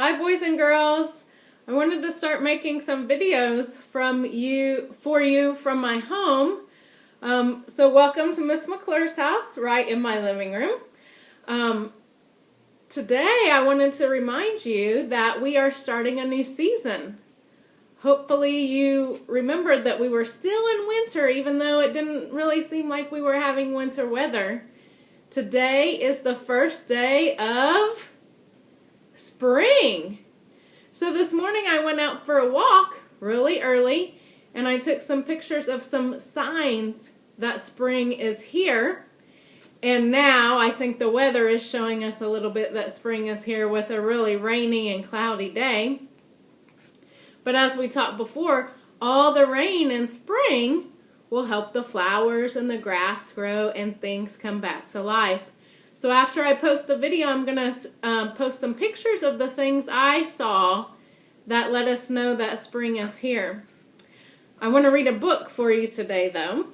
Hi boys and girls. I wanted to start making some videos for you from my home. So welcome to Miss McClure's house, right in my living room. Today I wanted to remind you that we are starting a new season. Hopefully you remembered that we were still in winter, even though it didn't really seem like we were having winter weather. Today is the first day of spring. So this morning I went out for a walk really early, and I took some pictures of some signs that spring is here. And now I think the weather is showing us a little bit that spring is here with a really rainy and cloudy day. But as we talked before, all the rain in spring will help the flowers and the grass grow and things come back to life. So after I post the video, I'm going to post some pictures of the things I saw that let us know that spring is here. I want to read a book for you today, though.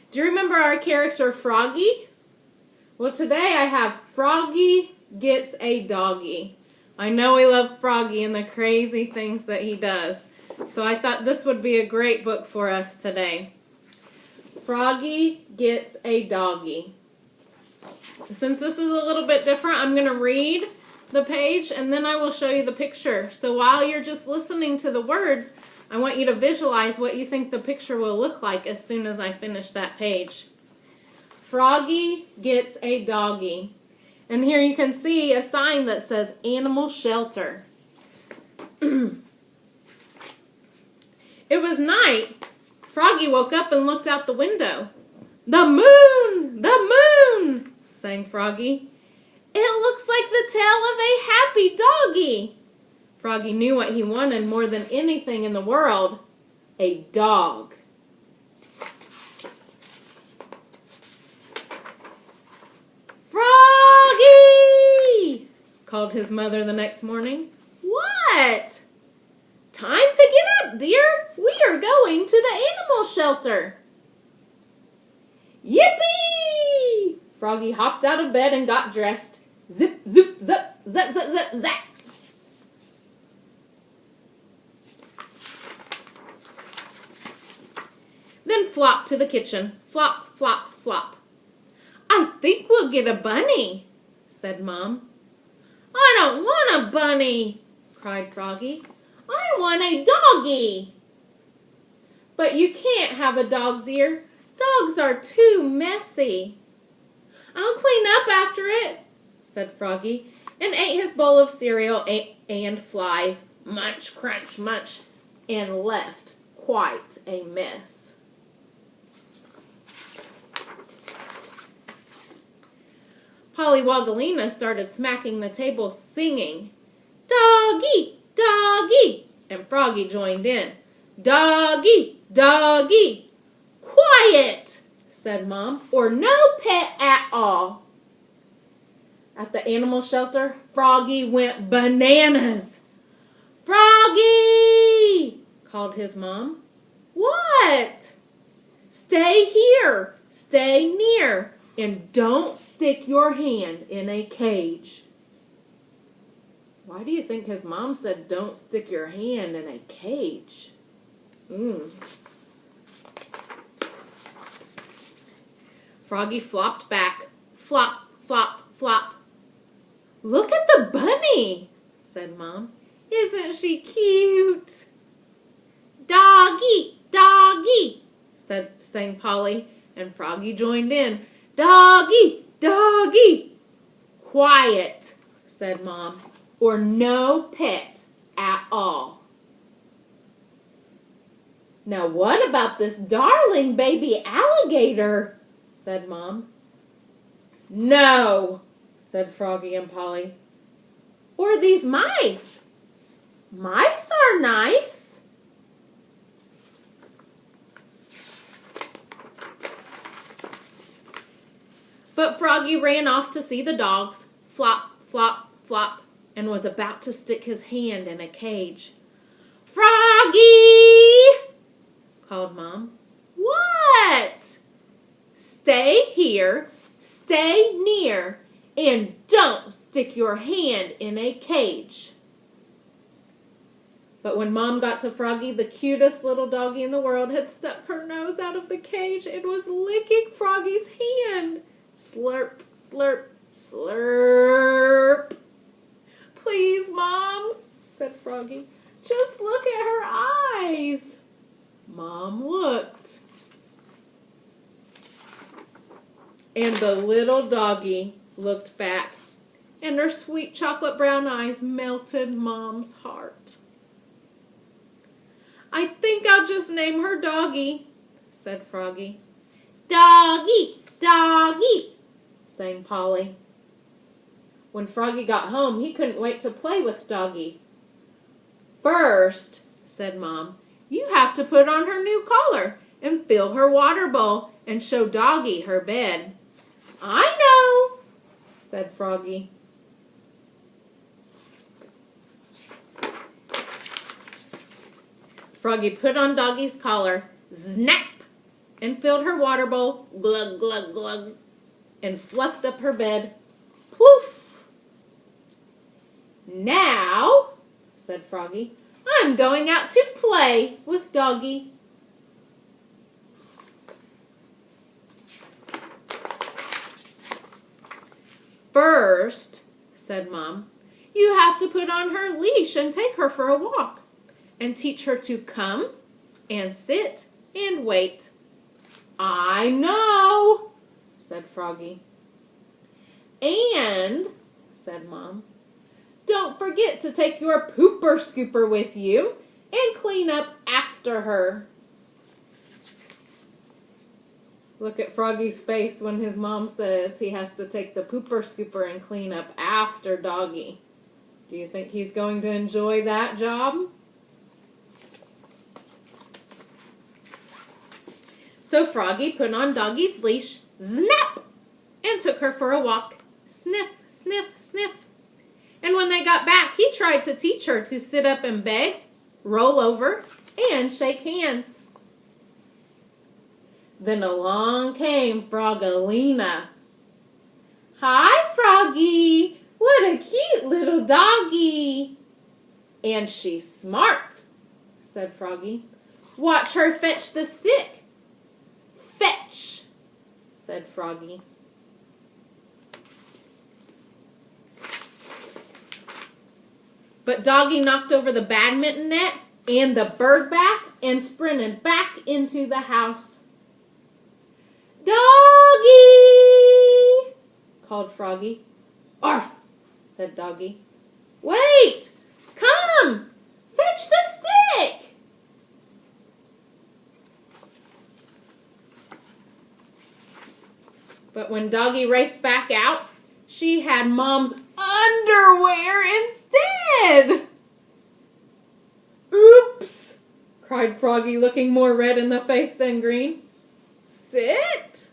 Do you remember our character Froggy? Well, today I have Froggy Gets a Doggy. I know we love Froggy and the crazy things that he does. So I thought this would be a great book for us today. Froggy Gets a Doggy. Since this is a little bit different, I'm going to read the page and then I will show you the picture. So while you're just listening to the words, I want you to visualize what you think the picture will look like as soon as I finish that page. Froggy Gets a Doggy. And here you can see a sign that says Animal Shelter. It was night. Froggy woke up and looked out the window. "The moon! The moon!" sang Froggy. "It looks like the tail of a happy doggy." Froggy knew what he wanted more than anything in the world. A dog. "Froggy!" called his mother the next morning. "What?" "Time to get up, dear. We are going to the animal shelter." "Yippee!" Froggy hopped out of bed and got dressed. Zip, zoop, zip, zap, zap, zap, zap. Then flop to the kitchen. Flop, flop, flop. "I think we'll get a bunny," said Mom. "I don't want a bunny," cried Froggy. "I want a doggy." "But you can't have a dog, dear. Dogs are too messy." "I'll clean up after it," said Froggy, and ate his bowl of cereal and flies, munch, crunch, munch, and left quite a mess. Polly Woggalina started smacking the table, singing, "Doggy, doggy," and Froggy joined in. "Doggy, doggy." "Quiet," said Mom, "or no pet at all." At the animal shelter, Froggy went bananas. "Froggy!" called his Mom. "What?" "Stay here, stay near, and don't stick your hand in a cage." Why do you think his mom said don't stick your hand in a cage? Froggy flopped back. Flop, flop, flop. "Look at the bunny," said Mom. "Isn't she cute?" "Doggy, doggy," sang Polly, and Froggy joined in. "Doggy, doggy." "Quiet," said Mom, "or no pet at all." "Now what about this darling baby alligator?" said Mom. "No," said Froggy and Polly. "Or these mice? Mice are nice." But Froggy ran off to see the dogs, flop, flop, flop, and was about to stick his hand in a cage. "Froggy!" called Mom. "What?" "Stay here, stay near, and don't stick your hand in a cage." But when Mom got to Froggy, the cutest little doggy in the world had stuck her nose out of the cage and was licking Froggy's hand. Slurp, slurp, slurp. Please, Mom, said Froggy. Just look at her eyes. Mom looked. And the little doggy looked back, and her sweet chocolate brown eyes melted Mom's heart. I think I'll just name her Doggy, said Froggy. Doggy, Doggy, sang Polly. When Froggy got home, he couldn't wait to play with Doggy. First, said Mom, you have to put on her new collar and fill her water bowl and show Doggy her bed. I know, said Froggy. Froggy put on Doggy's collar, snap, and filled her water bowl, glug, glug, glug, and fluffed up her bed, ploof. Now, said Froggy, I'm going out to play with Doggy. First, said Mom, you have to put on her leash and take her for a walk and teach her to come and sit and wait. I know, said Froggy. And, said Mom, don't forget to take your pooper scooper with you and clean up after her. Look at Froggy's face when his mom says he has to take the pooper scooper and clean up after Doggy. Do you think he's going to enjoy that job? So Froggy put on Doggy's leash, snap, and took her for a walk. Sniff, sniff, sniff. And when they got back, he tried to teach her to sit up and beg, roll over, and shake hands. Then along came Froggalina. Hi, Froggy. What a cute little doggy. And she's smart, said Froggy. Watch her fetch the stick. Fetch, said Froggy. But Doggy knocked over the badminton net and the bird bath and sprinted back into the house. Doggy! Called Froggy. Arf! Said Doggy. Wait! Come! Fetch the stick! But when Doggy raced back out, she had Mom's underwear instead! Oops! Cried Froggy, looking more red in the face than green. Sit!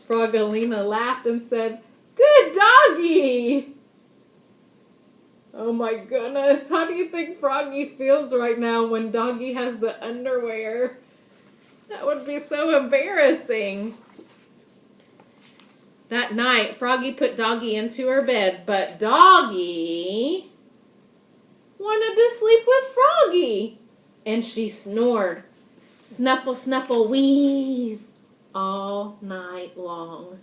Froggalina laughed and said, Good doggy! Oh my goodness, how do you think Froggy feels right now when Doggy has the underwear? That would be so embarrassing. That night, Froggy put Doggy into her bed, but Doggy wanted to sleep with Froggy, and she snored. Snuffle, snuffle, wheeze, all night long.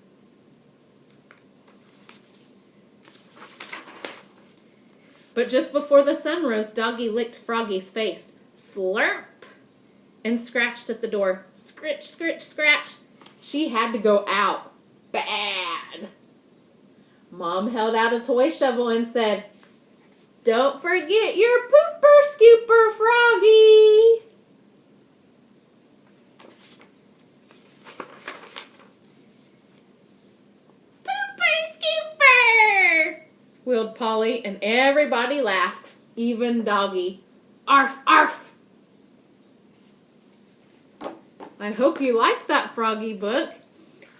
But just before the sun rose, Doggy licked Froggy's face. Slurp! And scratched at the door. Scritch, scritch, scratch. She had to go out. Bad. Mom held out a toy shovel and said, Don't forget your pooper scooper, Froggy. Squealed Polly, and everybody laughed, even Doggy. Arf, arf! I hope you liked that Froggy book.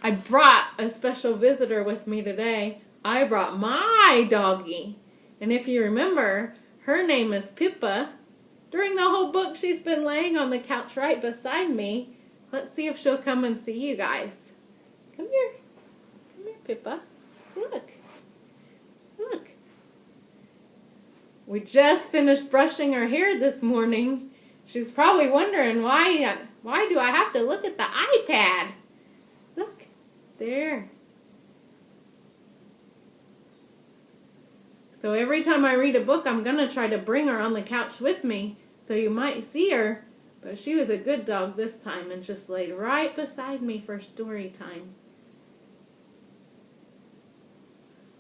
I brought a special visitor with me today. I brought my doggy. And if you remember, her name is Pippa. During the whole book, she's been laying on the couch right beside me. Let's see if she'll come and see you guys. Come here. Come here, Pippa. Look. Look. We just finished brushing her hair this morning. She's probably wondering why do I have to look at the iPad? Look, there. So every time I read a book, I'm going to try to bring her on the couch with me so you might see her. But she was a good dog this time and just laid right beside me for story time.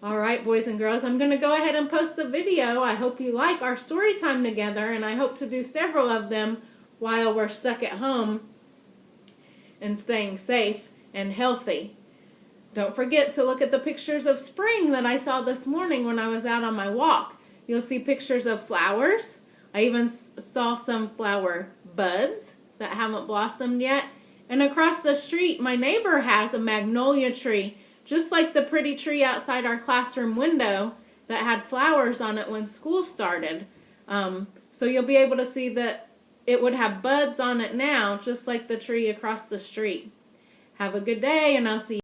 Alright, boys and girls, I'm going to go ahead and post the video. I hope you like our story time together, and I hope to do several of them while we're stuck at home and staying safe and healthy. Don't forget to look at the pictures of spring that I saw this morning when I was out on my walk. You'll see pictures of flowers. I even saw some flower buds that haven't blossomed yet. And across the street, my neighbor has a magnolia tree, just like the pretty tree outside our classroom window that had flowers on it when school started. So you'll be able to see that it would have buds on it now, just like the tree across the street. Have a good day, and I'll see you.